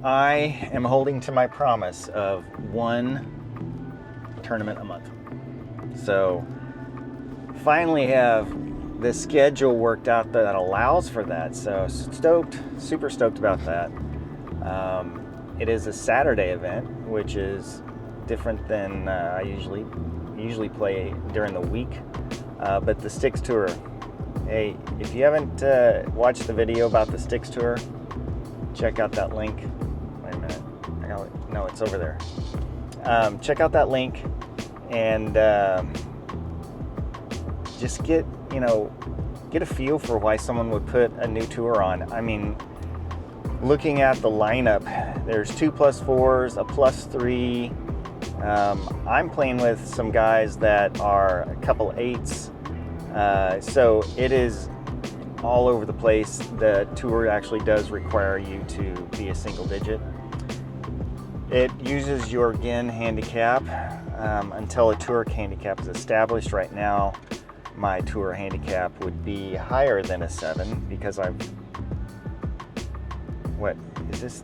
I am holding to my promise of one tournament a month. So finally have the schedule worked out that allows for that. So stoked, super stoked about that. It is a Saturday event, which is different than I usually play during the week. But the STX Tour, hey, if you haven't watched the video about the STX Tour, check out that link. Wait a minute, no, it's over there. Check out that link and just get a feel for why someone would put a new tour on. I mean, looking at the lineup, there's 2+4s, a +3. I'm playing with some guys that are a couple 8s. So it is all over the place. The tour actually does require you to be a single digit. It uses your GIN handicap until a tour handicap is established. Right now, my tour handicap would be higher than a 7 because what is this,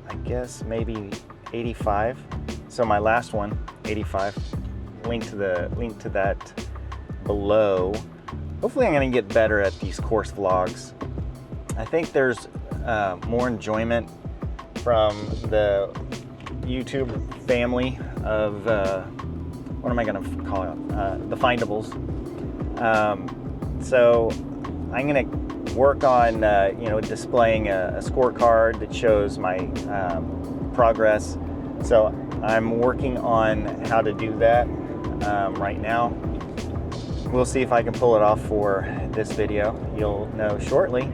I guess maybe 85. So my last one, 85. Link to that below. Hopefully I'm going to get better at these course vlogs. I think there's more enjoyment from the YouTube family of what am I going to call it? The findables. So I'm going to work on displaying a scorecard that shows my progress. So I'm working on how to do that right now. We'll see if I can pull it off for this video. You'll know shortly.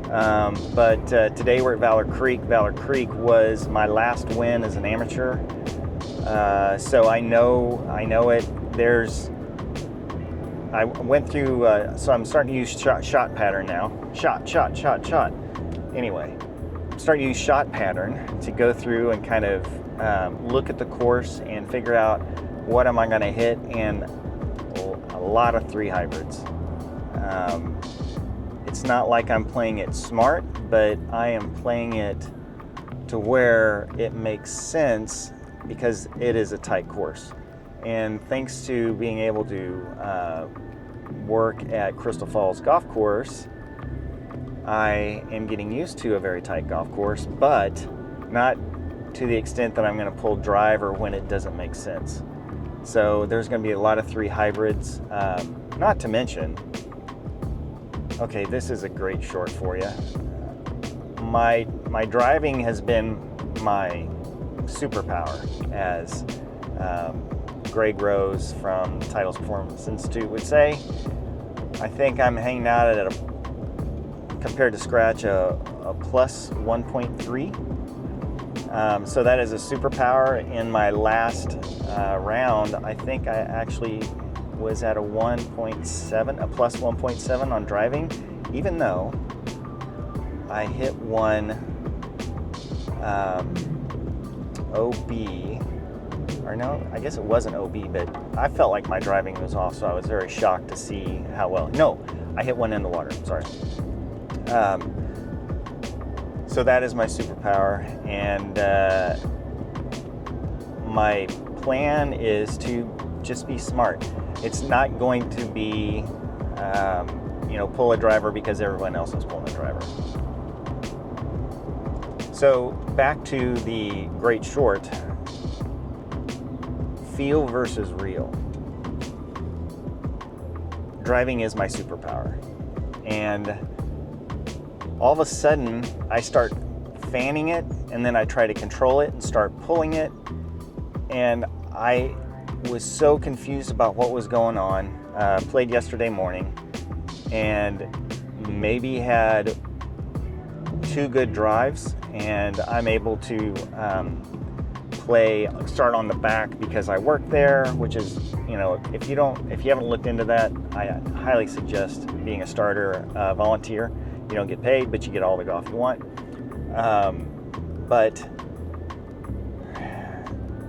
But today we're at Vaaler Creek. Vaaler Creek was my last win as an amateur. So I know it. I went through, so I'm starting to use shot pattern now. Shot. Anyway, I'm starting to use shot pattern to go through and kind of look at the course and figure out what am I going to hit, and a lot of 3 hybrids. It's not like I'm playing it smart, but I am playing it to where it makes sense because it is a tight course. And thanks to being able to work at Crystal Falls Golf Course, I am getting used to a very tight golf course, but not to the extent that I'm going to pull driver when it doesn't make sense. So there's going to be a lot of 3 hybrids, not to mention, okay, this is a great short for you. My driving has been my superpower, as Greg Rose from Titleist Performance Institute would say. I think I'm hanging out at compared to scratch, a plus 1.3. So that is a superpower. In my last round, I think I actually was at a 1.7, a plus 1.7 on driving, even though I hit one OB, or no, I guess it wasn't OB, but I felt like my driving was off, so I was very shocked to see how well. No, I hit one in the water, sorry. So that is my superpower, and my plan is to just be smart. It's not going to be, pull a driver because everyone else is pulling a driver. So back to the great short, feel versus real. Driving is my superpower. And all of a sudden, I start fanning it, and then I try to control it and start pulling it. And I was so confused about what was going on. Played yesterday morning, and maybe had 2 good drives, and I'm able to start on the back because I work there, which is, if you haven't looked into that, I highly suggest being a starter volunteer. You don't get paid, but you get all the golf you want. But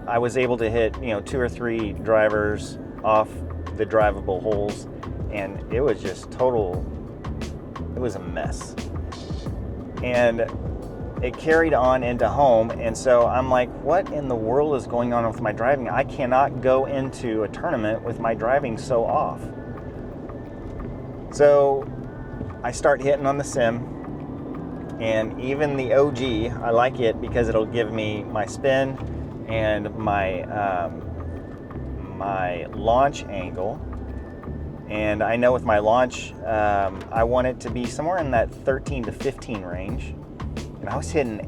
I was able to hit, 2 or 3 drivers off the drivable holes, and it was just it was a mess. And it carried on into home, and so I'm like, what in the world is going on with my driving? I cannot go into a tournament with my driving so off. So I start hitting on the sim, and even the OG, I like it because it'll give me my spin and my my launch angle. And I know with my launch, I want it to be somewhere in that 13 to 15 range. And I was hitting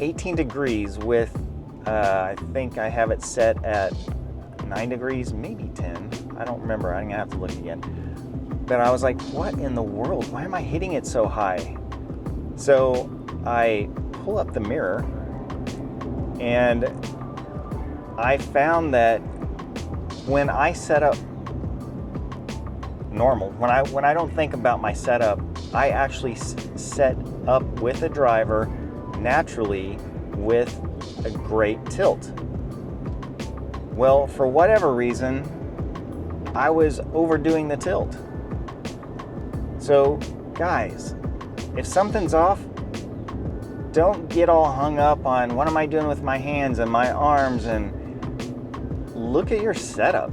18 degrees with, I think I have it set at 9 degrees, maybe 10. I don't remember, I'm gonna have to look again. But I was like, what in the world? Why am I hitting it so high? So I pull up the mirror, and I found that when I set up normal, when I don't think about my setup, I actually set up with a driver naturally with a great tilt. Well, for whatever reason, I was overdoing the tilt. So guys, if something's off, don't get all hung up on what am I doing with my hands and my arms, and look at your setup.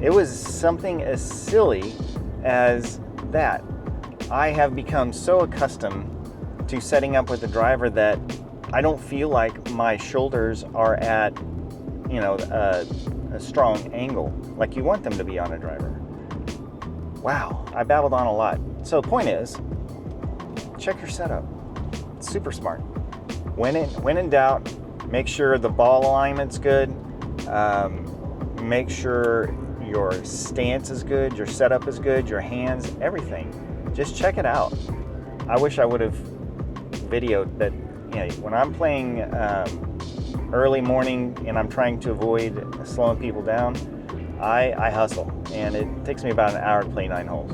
It was something as silly as that. I have become so accustomed to setting up with a driver that I don't feel like my shoulders are at, you know, a strong angle like you want them to be on a driver. Wow, I babbled on a lot. So the point is, check your setup. It's super smart. When in doubt, make sure the ball alignment's good. Make sure your stance is good, your setup is good, your hands, everything. Just check it out. I wish I would have videoed that. You know, when I'm playing early morning and I'm trying to avoid slowing people down, I hustle, and it takes me about an hour to play 9 holes.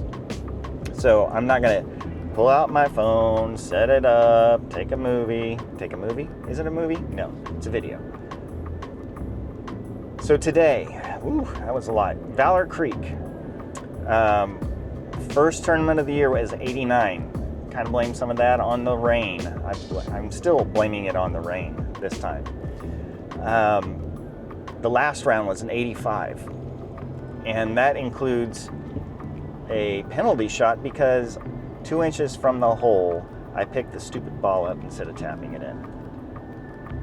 So I'm not gonna pull out my phone, set it up, take a movie. Take a movie? Is it a movie? No, it's a video. So today, that was a lot. Vaaler Creek. First tournament of the year was 89. Kind of blame some of that on the rain. I'm still blaming it on the rain this time. The last round was an 85. And that includes a penalty shot because 2 inches from the hole, I picked the stupid ball up instead of tapping it in.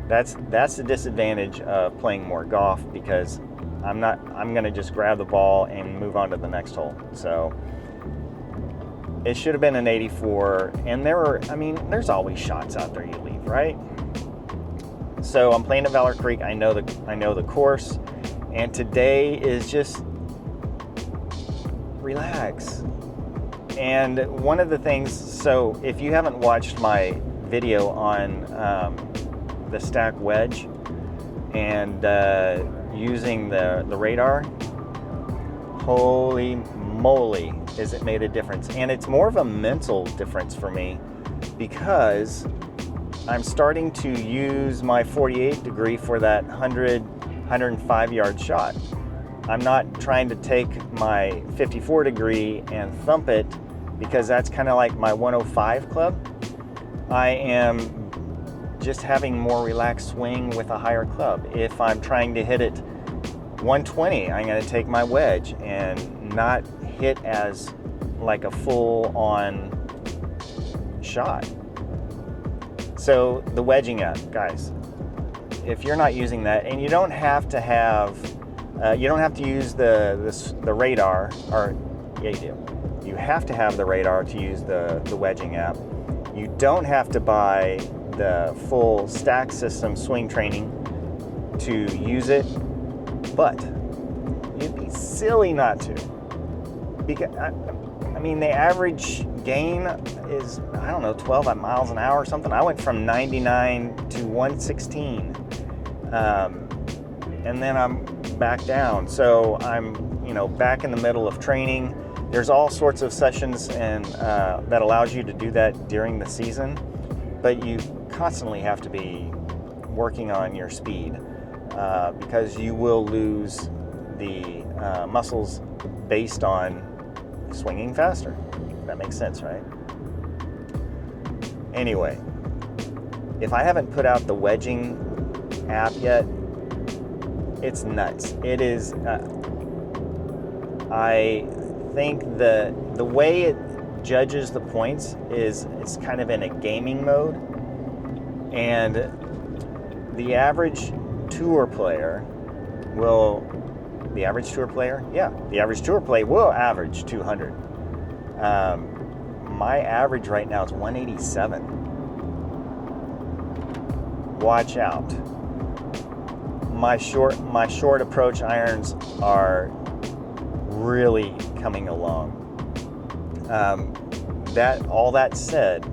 That's the disadvantage of playing more golf, because I'm gonna just grab the ball and move on to the next hole. So it should have been an 84, and there's always shots out there you leave, right? So I'm playing at Vaaler Creek. I know the course, and today is just relax. And one of the things, so if you haven't watched my video on the stack wedge and using the radar, holy moly, is it made a difference. And it's more of a mental difference for me, because I'm starting to use my 48 degree for that 105 yard shot. I'm not trying to take my 54 degree and thump it, because that's kind of like my 105 club. I am just having more relaxed swing with a higher club. If I'm trying to hit it 120, I'm going to take my wedge and not hit as like a full on shot. So the wedging up, guys, if you're not using that, and you don't have to have, you don't have to use the radar, or yeah, you do. You have to have the radar to use the wedging app. You don't have to buy the full StackSystem swing training to use it, but you'd be silly not to. Because I mean, the average gain is, I don't know, 12 miles an hour or something. I went from 99 to 116, and then I'm back down. So I'm, back in the middle of training. There's all sorts of sessions and that allows you to do that during the season, but you constantly have to be working on your speed because you will lose the muscles based on swinging faster. That makes sense, right? Anyway, if I haven't put out the wedging app yet, it's nuts. It is, I think the way it judges the points is it's kind of in a gaming mode, and the average tour player will average tour player will average 200. My average right now is 187. Watch out. My short approach irons are really coming along. All that said,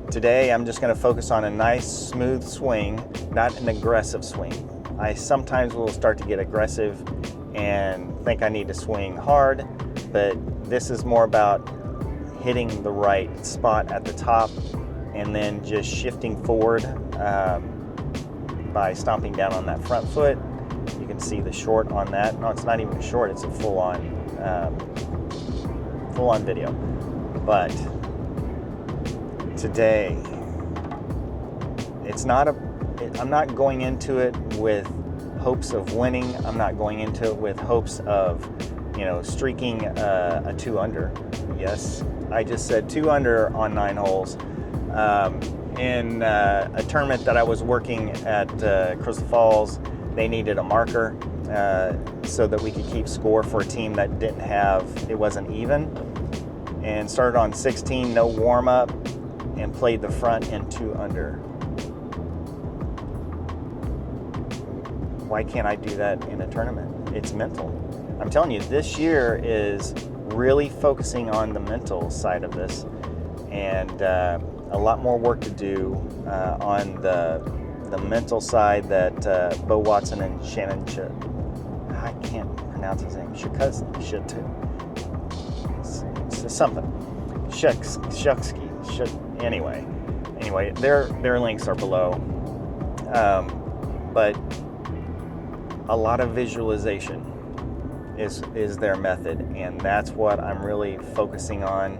today I'm just going to focus on a nice smooth swing, not an aggressive swing. I sometimes will start to get aggressive and think I need to swing hard, but this is more about hitting the right spot at the top and then just shifting forward by stomping down on that front foot. You can see the short on that. No, it's not even short, it's a full-on video. But today, I'm not going into it with hopes of winning. I'm not going into it with hopes of, streaking a 2 under. Yes, I just said 2 under on 9 holes. In a tournament that I was working at Crystal Falls, they needed a marker so that we could keep score for a team that it wasn't even. And started on 16, no warm up, and played the front in 2 under. Why can't I do that in a tournament? It's mental. I'm telling you, this year is really focusing on the mental side of this, and a lot more work to do on the mental side that Bo Watson and Shannon I can't pronounce his name. Anyway, their links are below. But a lot of visualization is their method, and that's what I'm really focusing on,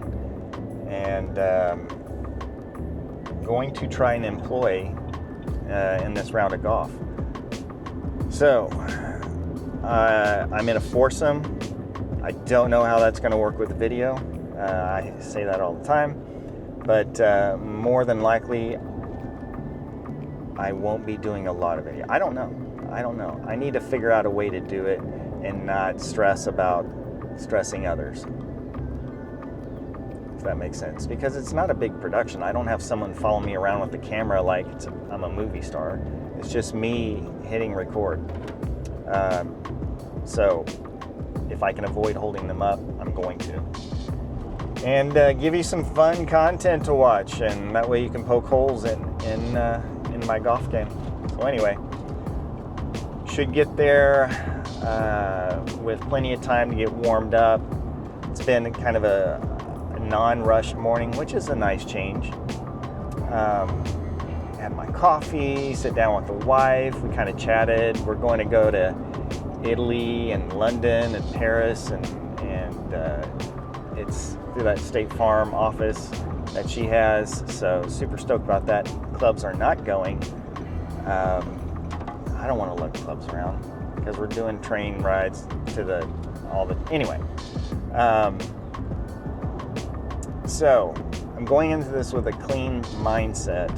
and going to try and employ in this round of golf. So I'm in a foursome. I don't know how that's going to work with the video. I say that all the time, but more than likely I won't be doing a lot of video. I don't know. I need to figure out a way to do it and not stress about stressing others, if that makes sense, because it's not a big production. I don't have someone follow me around with the camera like I'm a movie star. It's just me hitting record. So if I can avoid holding them up, I'm going to. And give you some fun content to watch, and that way you can poke holes in my golf game. So anyway, should get there with plenty of time to get warmed up. It's been kind of a non-rushed morning, which is a nice change. Had my coffee, sit down with the wife, we kind of chatted. We're going to go to Italy and London and Paris, and it's through that State Farm office that she has, so super stoked about that. Clubs are not going. I don't want to lug clubs around because we're doing train rides to anyway. So I'm going into this with a clean mindset,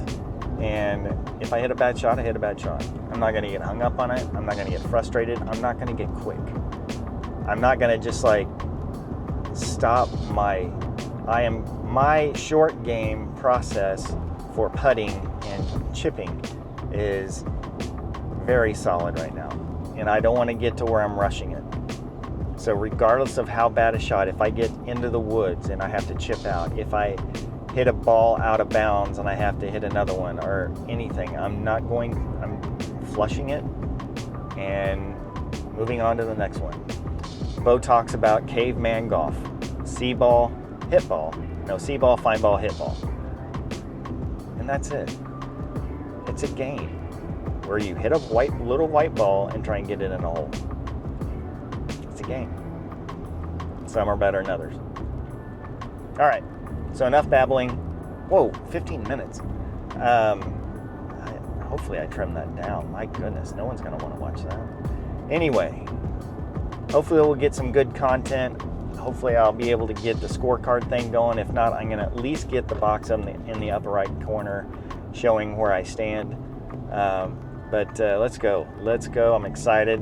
and if I hit a bad shot, I hit a bad shot. I'm not going to get hung up on it. I'm not going to get frustrated. I'm not going to get quick. I'm not going to just stop my short game process for putting and chipping is very solid right now, and I don't want to get to where I'm rushing it. So regardless of how bad a shot, if I get into the woods and I have to chip out, if I hit a ball out of bounds and I have to hit another one or anything, I'm flushing it and moving on to the next one. Bo talks about caveman golf. See ball, hit ball. No, see ball, find ball, hit ball. And that's it. It's a game where you hit a little white ball and try and get it in a hole. It's a game. Some are better than others. All right, so enough babbling. Whoa, 15 minutes. Hopefully I trim that down. My goodness, no one's going to want to watch that. Anyway, hopefully we'll get some good content. Hopefully I'll be able to get the scorecard thing going. If not, I'm going to at least get the box in the upper right corner showing where I stand. But let's go. Let's go. I'm excited.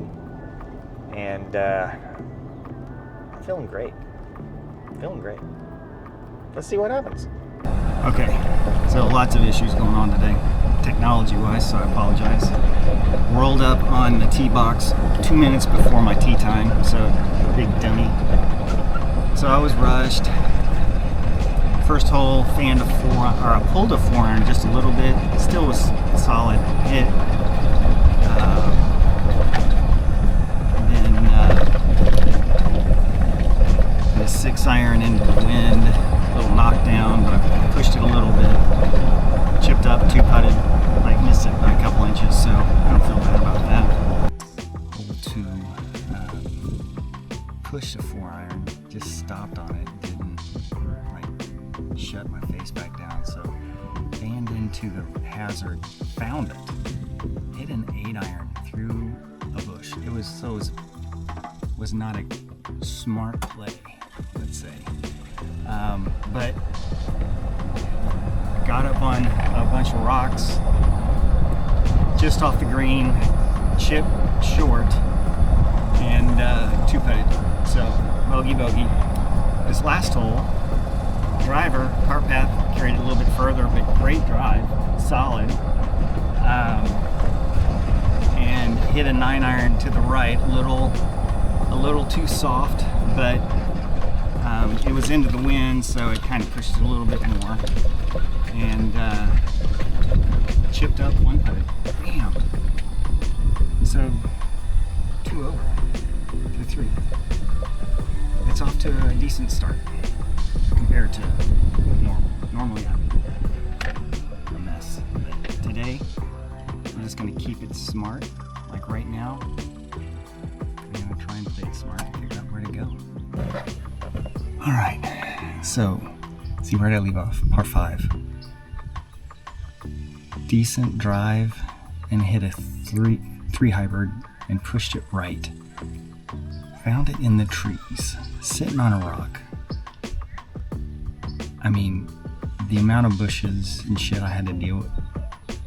And I'm feeling great. Feeling great. Let's see what happens. Okay, so lots of issues going on today, technology-wise, so I apologize. Rolled up on the tee box 2 minutes before my tee time, so big dummy. So I was rushed. First hole, fanned a I pulled a 4-iron just a little bit. Still was solid hit. Then the 6-iron into the wind. Little knockdown, but I pushed it a little bit. Chipped up, 2-putted, like missed it by a couple inches, so I don't feel bad about that. Hole 2, pushed a 4-iron, just stopped on it, didn't like shut my face back down, so fanned into the hazard, found it, hit an 8-iron through a bush. It was not a smart play, let's say. But got up on a bunch of rocks just off the green, chip short, and 2-putted. So bogey. This last hole, driver, cart path carried it a little bit further, but great drive, solid, and hit a 9-iron to the right, a little too soft, but it was into the wind, so it kind of pushed it a little bit more, and chipped up 1-putted. Bam! So 2 over to 3. It's off to a decent start compared to normal. Normally I'm a mess, but today I'm just going to keep it smart. Like right now, I'm going to try and play it smart and figure out where to go. All right, so see where did I leave off? Par 5. Decent drive and hit a 3 hybrid and pushed it right. Found it in the trees, sitting on a rock. I mean, the amount of bushes and shit I had to deal with,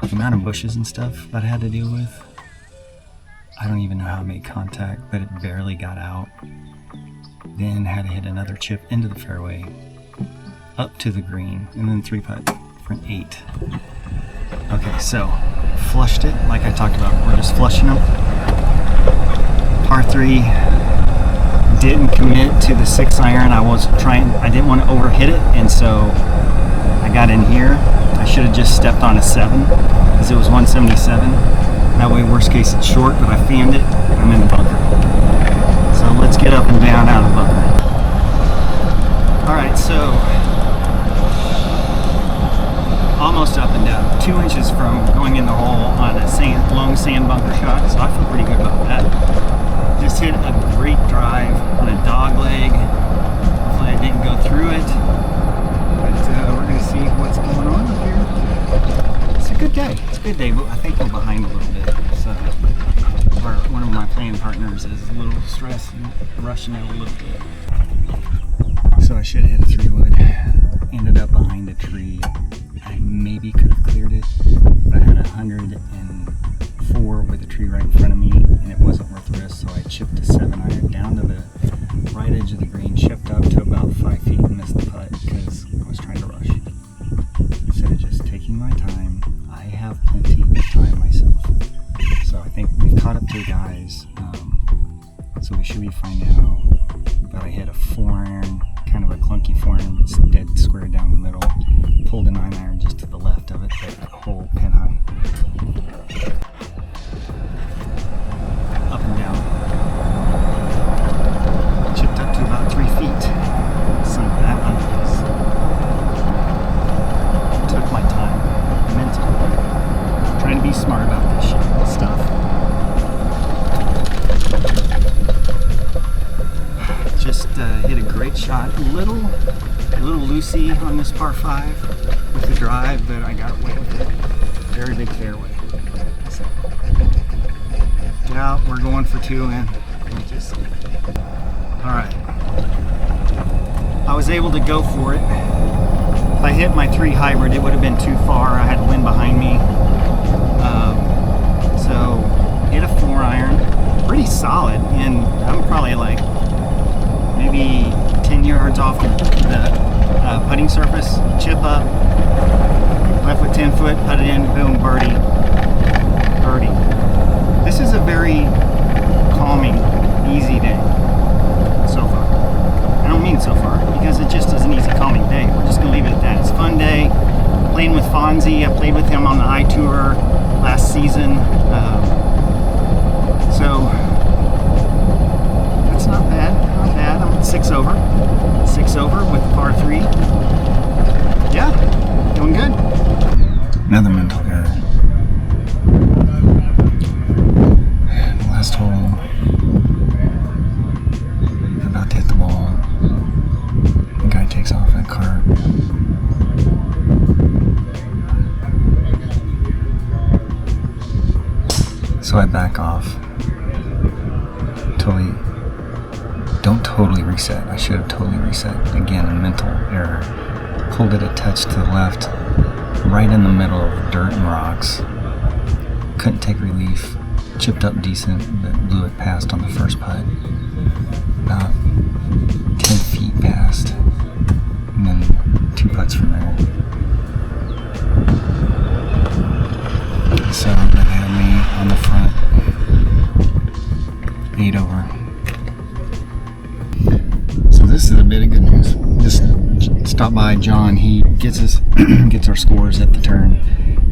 the amount of bushes and stuff that I had to deal with, I don't even know how I made contact, but it barely got out. Then had to hit another chip into the fairway, up to the green, and then 3-putt for an 8. Okay, so flushed it like I talked about. We're just flushing them. Par 3, didn't commit to the 6-iron. I didn't want to overhit it, and so I got in here. I should have just stepped on a 7 because it was 177. That way, worst case, it's short, but I fanned it. I'm in the bunker. So let's get up and down out of the bunker. Alright, so almost up and down. 2 inches from going in the hole on a long sand bunker shot, so I feel pretty good about that. Just hit a great drive on a dog leg. Hopefully I didn't go through it. But we're going to see what's going on up here. It's a good day. It's a good day, but I think we're behind a little bit. So one of my playing partners is a little stressed and rushing out a little bit. So I should have hit a 3-wood. Ended up behind a tree. I maybe could have cleared it, but I had 104 with a tree right in front of me, and it wasn't worth the risk, so I chipped a 7-iron down to the right edge of the green, chipped up to about 5 feet and missed the putt because I was trying to rush. Instead of just taking my time, I have plenty of time myself. So I think we've caught up to the guys, so we should be fine now. But I hit a 4-iron, kind of a clunky 4-iron, it's dead square down the middle. Pulled a 9-iron just to the left of it, but a whole pin high. Up and down. Chipped up to about 3 feet. Some of that one is. Took my time. Mentally. Trying to be smart about this stuff. Just hit a great shot. A little loosey on this par 5 with the drive, but I got away with it. Very big fairway. So, yeah, we're going for 2 in. Alright. I was able to go for it. If I hit my 3 hybrid, it would have been too far. I had wind behind me. So, hit a 4-iron. Pretty solid. And I'm probably like maybe 10 yards off the putting surface. Chip up. Left foot 10 foot, put it in, boom, birdie. Birdie. This is a very calming, easy day so far. I don't mean so far, because it just is an easy, calming day. We're just going to leave it at that. It's a fun day. Playing with Fonzie. I played with him on the iTour last season. So, that's not bad. Not bad. I'm at 6 over. 6 over with par 3. Yeah, doing good. Another mental error. Last hole. About to hit the ball. The guy takes off that cart. So I back off. Don't totally reset. I should have totally reset. Again, a mental error. Pulled it a touch to the left, right in the middle of dirt and rocks. Couldn't take relief. Chipped up decent, but blew it past on the first putt. About 10 feet past, and then 2 putts from there. So that had me on the front, 8 over. So this is a bit of good news. Just stop by John. He gets us gets our scores at the turn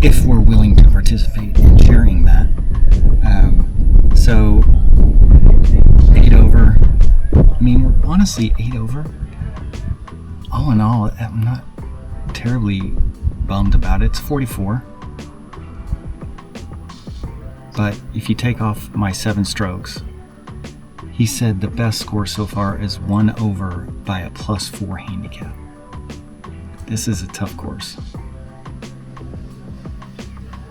if we're willing to participate in sharing that. So 8 over. I mean, we're honestly 8 over. All in all, I'm not terribly bummed about it. It's 44. But if you take off my 7 strokes, he said the best score so far is 1 over by a +4 handicap. This is a tough course.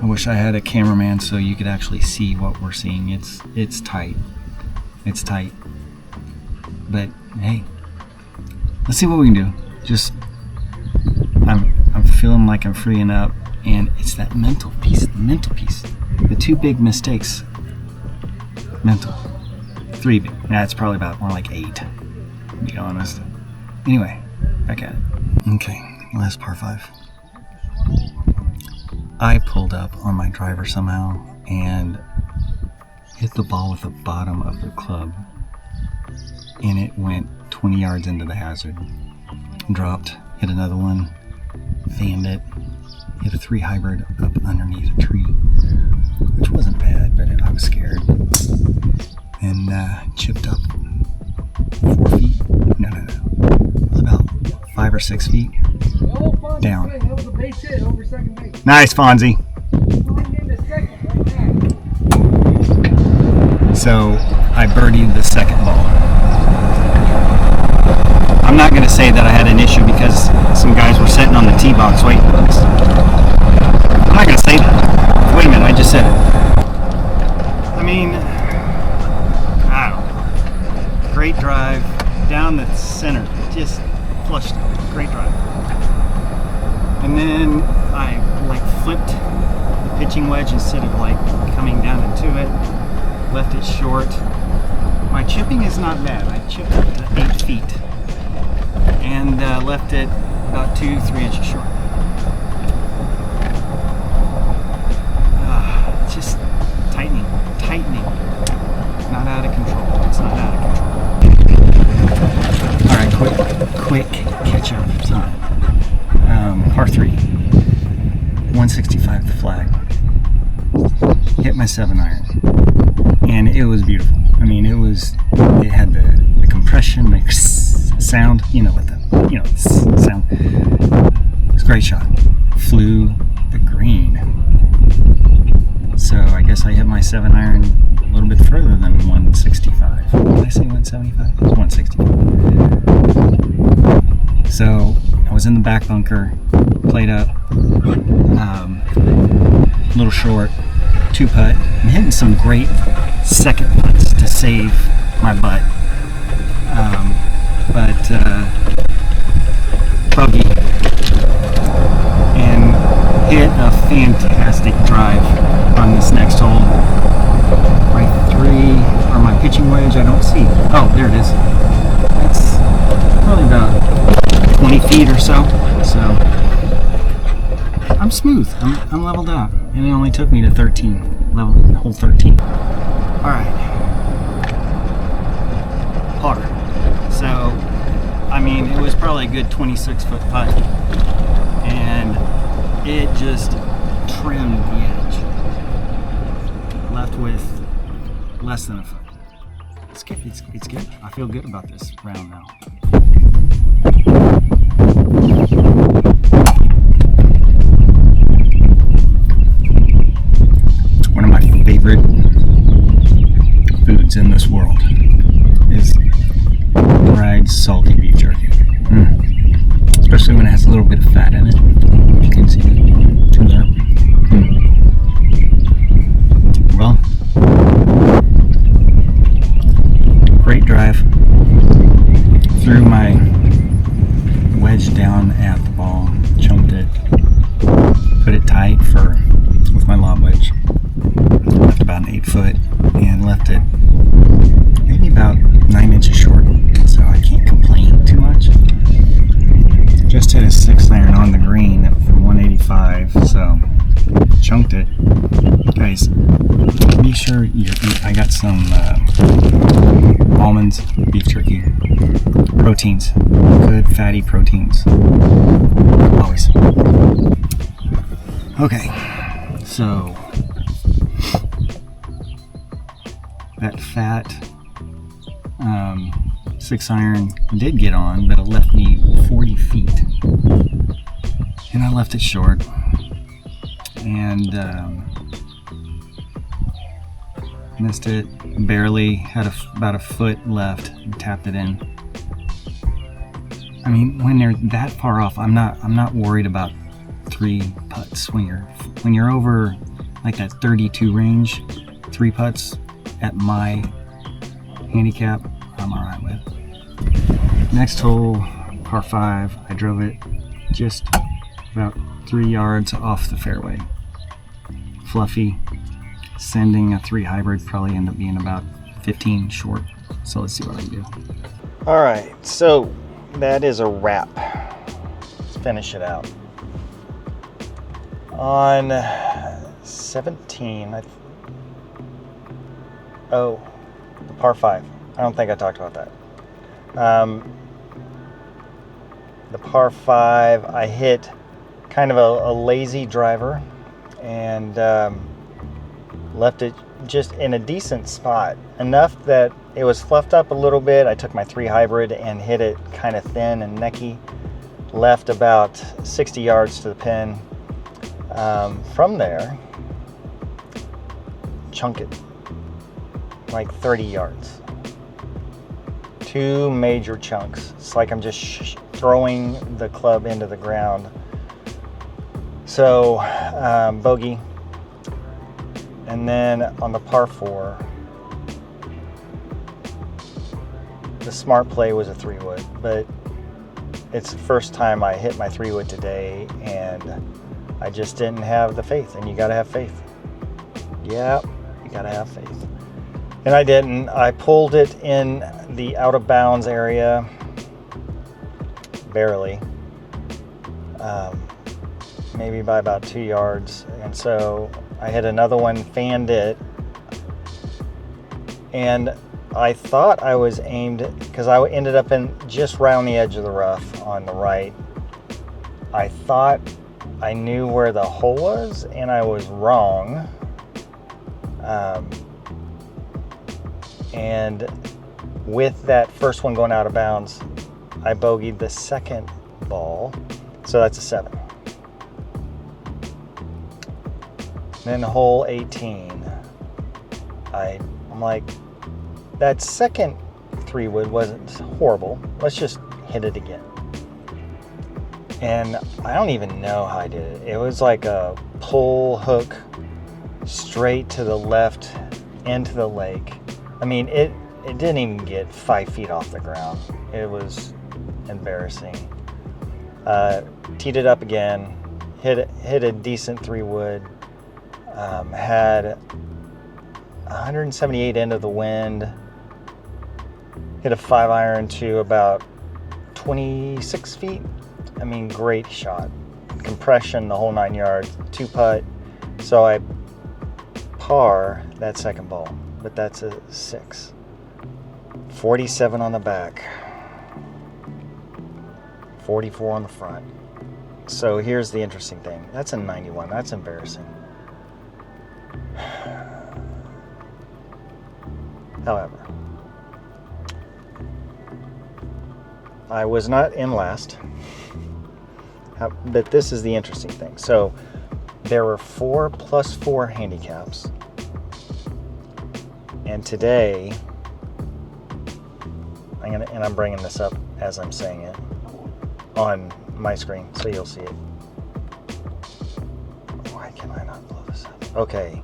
I wish I had a cameraman so you could actually see what we're seeing. It's tight. It's tight. But hey, let's see what we can do. Just I'm feeling like I'm freeing up, and it's that mental piece. The 2 big mistakes. Mental. 3 big. Nah, it's probably about more like 8, to be honest. Anyway, back at it. Okay, last par 5. I pulled up on my driver somehow and hit the ball with the bottom of the club, and it went 20 yards into the hazard. Dropped, hit another one, fanned it, hit a 3 hybrid up underneath a tree, which wasn't bad, but I was scared. And chipped up 4 feet. No. It was about 5 or 6 feet down. Nice, Fonzie. So I birdied the second ball. I'm not going to say that I had an issue because some guys were sitting on the tee box waiting for us. I'm not going to say that. Wait a minute, I just said it. I mean, I don't know. Great drive down the center, just flushed it. Great drive. And then I flipped the pitching wedge instead of coming down into it. Left it short. My chipping is not bad. I chipped it to 8 feet and left it about 2-3 inches short. Just tightening. Not out of control. It's not out of control. All right, quick catch up time. Par 3, 165 the flag. Hit my 7-iron, and it was beautiful. I mean, it had the compression, the sound. You know the sound. It was a great shot. Flew the green. So I guess I hit my 7-iron a little bit further than 165. Did I say 175? It was 165. So I was in the back bunker, played up, a little short, 2-putt. I'm hitting some great second putts to save my butt. But bogey, and hit a fantastic drive on this next hole. My 3, or my pitching wedge, I don't see. Oh, there it is. It's probably about 20 feet or so. So I'm smooth. I'm leveled out, and it only took me to 13, hole 13. All right, par. So, I mean, it was probably a good 26-foot putt, and it just trimmed the edge. Left with less than a foot. It's good. It's good. I feel good about this round now. One of my favorite foods in this world is fried salty beef jerky. Especially when it has a little bit of fat in it. You can see it. Tune that. Well, great drive. Threw my wedge down at the ball, chunked it, put it tight with my lob wedge. Left about an 8-foot and left it maybe about 9 inches short, so I can't complain too much. Just hit a 6-iron on the green from 185, so chunked it. Guys, be sure I got some almonds, beef jerky, proteins, good fatty proteins, always. Okay, so that fat 6-iron did get on, but it left me 40 feet, and I left it short, and missed it barely. Had about a foot left and tapped it in. I mean, when they're that far off, I'm not worried about 3 putts. When you're over like that 32 range, 3 putts at my handicap, I'm all right with. Next hole, par 5, I drove it just about 3 yards off the fairway. Fluffy, sending a 3 hybrid, probably end up being about 15 short. So let's see what I can do. All right, so that is a wrap. Let's finish it out. On 17, the par 5. I don't think I talked about that. The par 5, I hit kind of a lazy driver and left it just in a decent spot, enough that it was fluffed up a little bit. I took my 3 hybrid and hit it kind of thin and necky, left about 60 yards to the pin. From there, chunk it like 30 yards. 2 major chunks. It's like I'm just throwing the club into the ground. So bogey, and then on the par 4, the smart play was a 3-wood, but it's the first time I hit my 3-wood today, and I just didn't have the faith. And you gotta have faith. Yeah, you gotta have faith. And I didn't. I pulled it in the out of bounds area, barely, maybe by about 2 yards. And so I hit another one, fanned it, and I thought I was aimed, because I ended up in just right on the edge of the rough on the right. I thought I knew where the hole was, and I was wrong. And with that first one going out of bounds, I bogeyed the second ball, so that's a 7. Then hole 18, I'm like, that second 3-wood wasn't horrible. Let's just hit it again. And I don't even know how I did it. It was like a pull hook straight to the left into the lake. I mean, it didn't even get 5 feet off the ground. It was embarrassing. Teed it up again, hit a decent 3-wood, had 178 into the wind, hit a 5-iron to about 26 feet. I mean, great shot. Compression, the whole 9 yards, 2-putt. So I par that second ball, but that's a 6. 47 on the back, 44 on the front. So here's the interesting thing. That's a 91. That's embarrassing. However, I was not in last. But this is the interesting thing. So there were 4 plus 4 handicaps. And today, I'm bringing this up as I'm saying it on my screen, so you'll see it. Why can I not blow this up? Okay.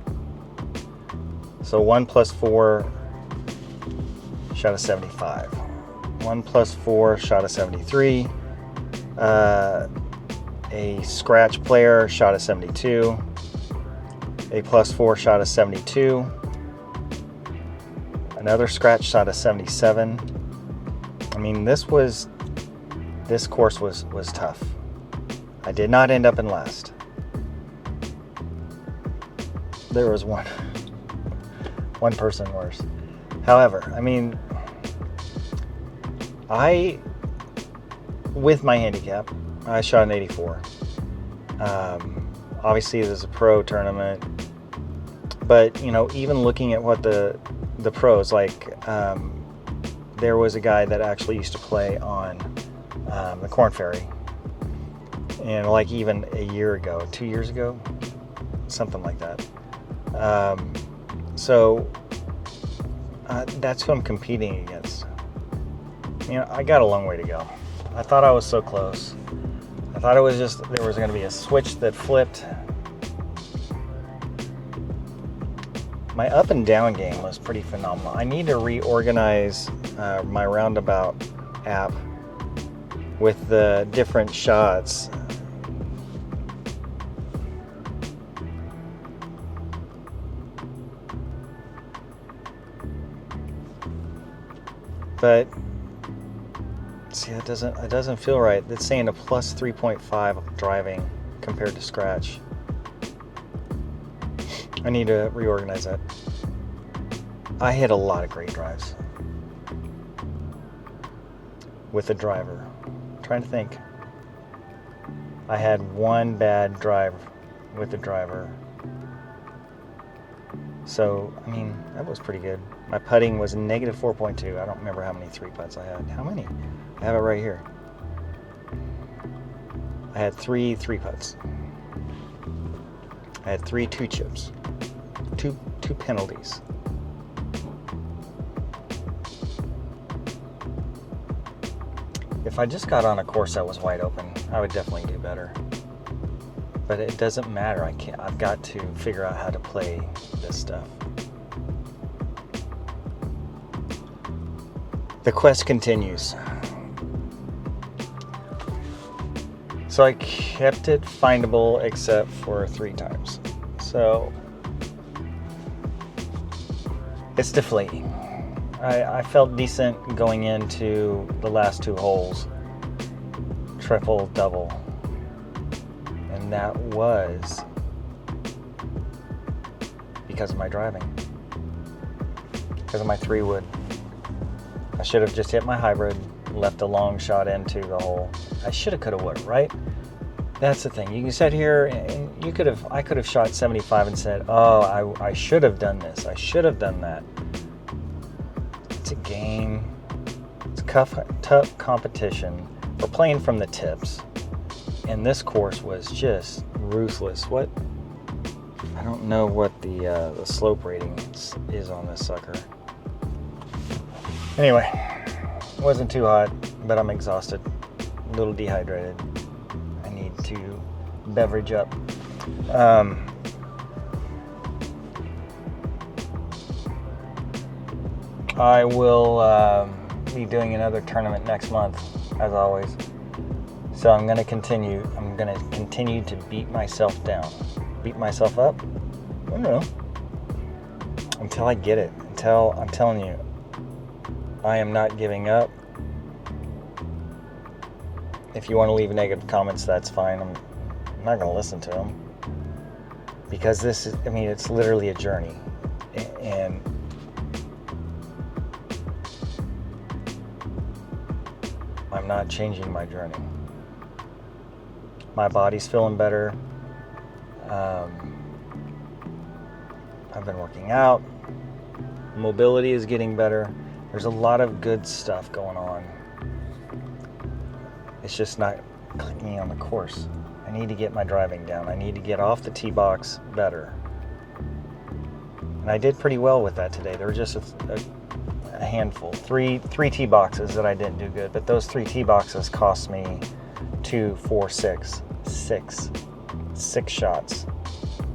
So 1 plus 4 shot a 75. 1 plus 4 shot a 73. A scratch player shot a 72. A plus 4 shot a 72. Another scratch shot a 77. I mean, this course was tough. I did not end up in last. There was one person worse. However, I mean, with my handicap, I shot an 84. Obviously, there's a pro tournament, but you know, even looking at what the pros like, there was a guy that actually used to play on the Corn Ferry, and like even a year ago, 2 years ago, something like that. So that's who I'm competing against. You know, I got a long way to go. I thought I was so close. I thought it was just, there was going to be a switch that flipped. My up and down game was pretty phenomenal. I need to reorganize my roundabout app with the different shots. But see, it doesn't feel right. It's saying a plus 3.5 driving compared to scratch. I need to reorganize that. I hit a lot of great drives with the driver. I'm trying to think. I had one bad drive with the driver. So, I mean, that was pretty good. My putting was negative 4.2. I don't remember how many 3-putts I had. How many? I have it right here. I had 3 3-putts. I had 3 2-chips. Two penalties. If I just got on a course that was wide open, I would definitely do better. But it doesn't matter. I've got to figure out how to play this stuff. The quest continues. So I kept it findable except for 3 times. So it's deflating. I felt decent going into the last 2 holes. Triple, double. And that was because of my driving. Because of my 3-wood. I should have just hit my hybrid, left a long shot into the hole. I should have, could have, would have, right? That's the thing. You can sit here and I could have shot 75 and said, oh, I should have done this. I should have done that. It's a game. It's tough competition. We're playing from the tips. And this course was just ruthless. I don't know what the slope rating is on this sucker. Anyway, it wasn't too hot, but I'm exhausted, a little dehydrated. to beverage up. I will be doing another tournament next month, as always. So I'm going to continue to beat myself down. Beat myself up? I don't know. Until I get it. Until, I'm telling you, I am not giving up. If you want to leave negative comments, that's fine. I'm not going to listen to them. Because this is, I mean, it's literally a journey. And I'm not changing my journey. My body's feeling better. I've been working out. Mobility is getting better. There's a lot of good stuff going on. It's just not clicking on the course. I need to get my driving down. I need to get off the tee box better. And I did pretty well with that today. There were just a handful, three tee boxes that I didn't do good, but those 3 tee boxes cost me 2, 4, 6 shots.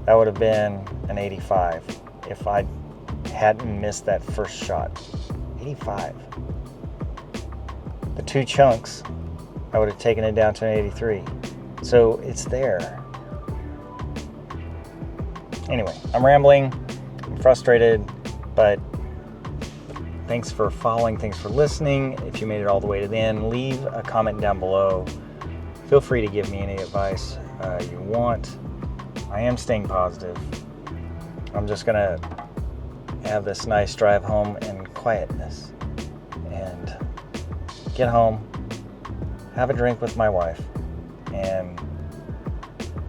That would have been an 85 if I hadn't missed that first shot. 85. The 2 chunks, I would have taken it down to an 83. So it's there. Anyway, I'm rambling, I'm frustrated, but thanks for following, thanks for listening. If you made it all the way to the end, leave a comment down below. Feel free to give me any advice you want. I am staying positive. I'm just gonna have this nice drive home in quietness and get home, have a drink with my wife, and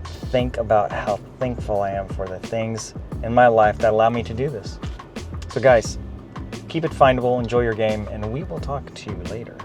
think about how thankful I am for the things in my life that allow me to do this. So guys, keep it findable, enjoy your game, and we will talk to you later.